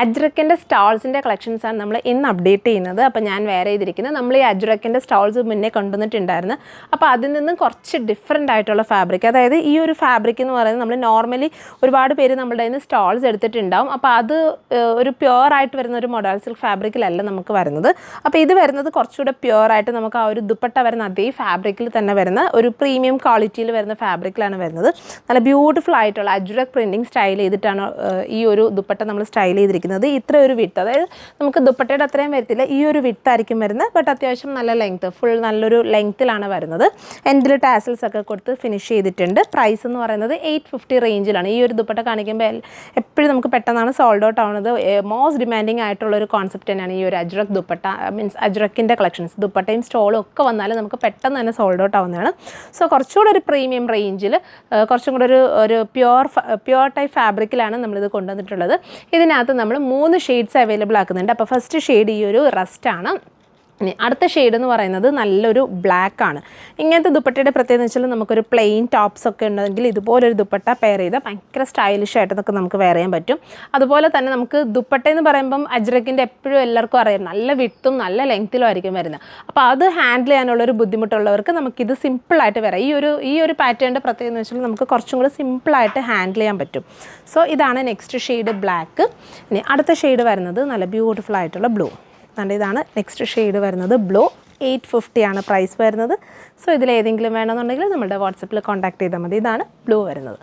അജ്രക്കിൻ്റെ സ്റ്റാൾസിൻ്റെ കളക്ഷൻസാണ് നമ്മൾ ഇന്ന് അപ്ഡേറ്റ് ചെയ്യുന്നത്. അപ്പോൾ ഞാൻ വേറെ ചെയ്തിരിക്കുന്നത് നമ്മൾ ഈ അജ്രക്കിൻ്റെ സ്റ്റാൾസ് മുന്നേ കൊണ്ടുവന്നിട്ടുണ്ടായിരുന്നു. അപ്പോൾ അതിൽ നിന്ന് കുറച്ച് ഡിഫറെൻ്റ് ആയിട്ടുള്ള ഫാബ്രിക്, അതായത് ഈ ഒരു ഫാബ്രിക് എന്ന് പറയുന്നത് നമ്മൾ നോർമലി ഒരുപാട് പേര് നമ്മുടെ കയ്യിൽ നിന്ന് സ്റ്റാൾസ് എടുത്തിട്ടുണ്ടാവും. അപ്പോൾ അത് ഒരു പ്യുവറായിട്ട് വരുന്ന ഒരു മോഡൽ സിൽക്ക് ഫാബ്രിക്കിലല്ല നമുക്ക് വരുന്നത്. അപ്പോൾ ഇത് വരുന്നത് കുറച്ചുകൂടെ പ്യുവറായിട്ട് നമുക്ക് ആ ഒരു ദുപ്പട്ട വരുന്ന അതേ ഫാബ്രിക്കിൽ തന്നെ വരുന്ന ഒരു പ്രീമിയം ക്വാളിറ്റിയിൽ വരുന്ന ഫാബ്രിക്കിലാണ് വരുന്നത്. നല്ല ബ്യൂട്ടിഫുൾ ആയിട്ടുള്ള അജ്രക് പ്രിൻറ്റിങ് സ്റ്റൈൽ ചെയ്തിട്ടാണ് ഈ ഒരു ദുപ്പട്ട നമ്മൾ സ്റ്റൈൽ ചെയ്തിരിക്കുന്നത്. ഇത്ര ഒരു വിട്ട്, അതായത് നമുക്ക് ദുപ്പട്ടയുടെ അത്രയും വരത്തില്ല, ഈ ഒരു വിട്ടായിരിക്കും വരുന്നത്. ബട്ട് അത്യാവശ്യം നല്ല ലെങ്ത്ത്, ഫുൾ നല്ലൊരു ലെങ്ത്തിലാണ് വരുന്നത്. എൻഡിൽ ടാസൽസ് ഒക്കെ കൊടുത്ത് ഫിനിഷ് ചെയ്തിട്ടുണ്ട്. പ്രൈസ് എന്ന് പറയുന്നത് 850 റേഞ്ചിലാണ്. ഈ ഒരു ദുപ്പട്ട കാണിക്കുമ്പോൾ എപ്പോഴും നമുക്ക് പെട്ടെന്നാണ് സോൾഡ് ഔട്ട് ആവുന്നത്. മോസ്റ്റ് ഡിമാൻഡിങ് ആയിട്ടുള്ള ഒരു കോൺസെപ്റ്റ് തന്നെയാണ് ഈ ഒരു അജ്രക് ദുപ്പട്ട, മീൻസ് അജ്രക്കിൻ്റെ കളക്ഷൻസ്. ദുപ്പട്ടയും സ്റ്റോളും ഒക്കെ വന്നാലും നമുക്ക് പെട്ടെന്ന് തന്നെ സോൾഡ് ഔട്ട് ആവുന്നതാണ്. സോ കുറച്ചുകൂടെ ഒരു പ്രീമിയം റേഞ്ചിൽ കുറച്ചും കൂടെ ഒരു പ്യുവർ ടൈപ്പ് ഫാബ്രിക്കിലാണ് നമ്മളിത് കൊണ്ടുവന്നിട്ടുള്ളത്. ഇതിനകത്ത് നമ്മൾ 3 ഷെയ്ഡ്സ് അവൈലബിൾ ആക്കുന്നുണ്ട്. അപ്പോൾ ഫസ്റ്റ് ഷെയ്ഡ് ഈ ഒരു റസ്റ്റാണ്. ഇനി അടുത്ത ഷെയ്ഡ് എന്ന് പറയുന്നത് നല്ലൊരു ബ്ലാക്ക് ആണ്. ഇങ്ങനത്തെ ദുപ്പട്ടയുടെ പ്രത്യേകത എന്ന് വെച്ചാൽ നമുക്കൊരു പ്ലെയിൻ ടോപ്സ് ഒക്കെ ഉണ്ടെങ്കിൽ ഇതുപോലൊരു ദുപ്പട്ട പെയർ ചെയ്താൽ ഭയങ്കര സ്റ്റൈലിഷ് ആയിട്ടൊക്കെ നമുക്ക് വെയർ ചെയ്യാൻ പറ്റും. അതുപോലെ തന്നെ നമുക്ക് ദുപ്പട്ട എന്ന് പറയുമ്പം അജ്രക്കിൻ്റെ എപ്പോഴും എല്ലാവർക്കും അറിയാം നല്ല വിട്ടും നല്ല ലെങ്ത്തിലും ആയിരിക്കും വരുന്നത്. അപ്പോൾ അത് ഹാൻഡിൽ ചെയ്യാനുള്ളൊരു ബുദ്ധിമുട്ടുള്ളവർക്ക് നമുക്കിത് സിമ്പിളായിട്ട് വരാം. ഈ ഒരു പാറ്റേണിൻ്റെ പ്രത്യേകത എന്ന് വെച്ചാൽ നമുക്ക് കുറച്ചും കൂടി സിമ്പിളായിട്ട് ഹാൻഡിൽ ചെയ്യാൻ പറ്റും. സോ ഇതാണ് നെക്സ്റ്റ് ഷെയ്ഡ് ബ്ലാക്ക്. ഇനി അടുത്ത ഷെയ്ഡ് വരുന്നത് നല്ല ബ്യൂട്ടിഫുൾ ആയിട്ടുള്ള ബ്ലൂ. ഇതാണ് നെക്സ്റ്റ് ഷെയ്ഡ് വരുന്നത് ബ്ലൂ. 850 ആണ് പ്രൈസ് വരുന്നത്. സോ ഇതിലേതെങ്കിലും വേണമെന്നുണ്ടെങ്കിൽ നമ്മുടെ വാട്സപ്പിൽ കോൺടാക്ട് ചെയ്താൽ മതി. ഇതാണ് ബ്ലൂ വരുന്നത്.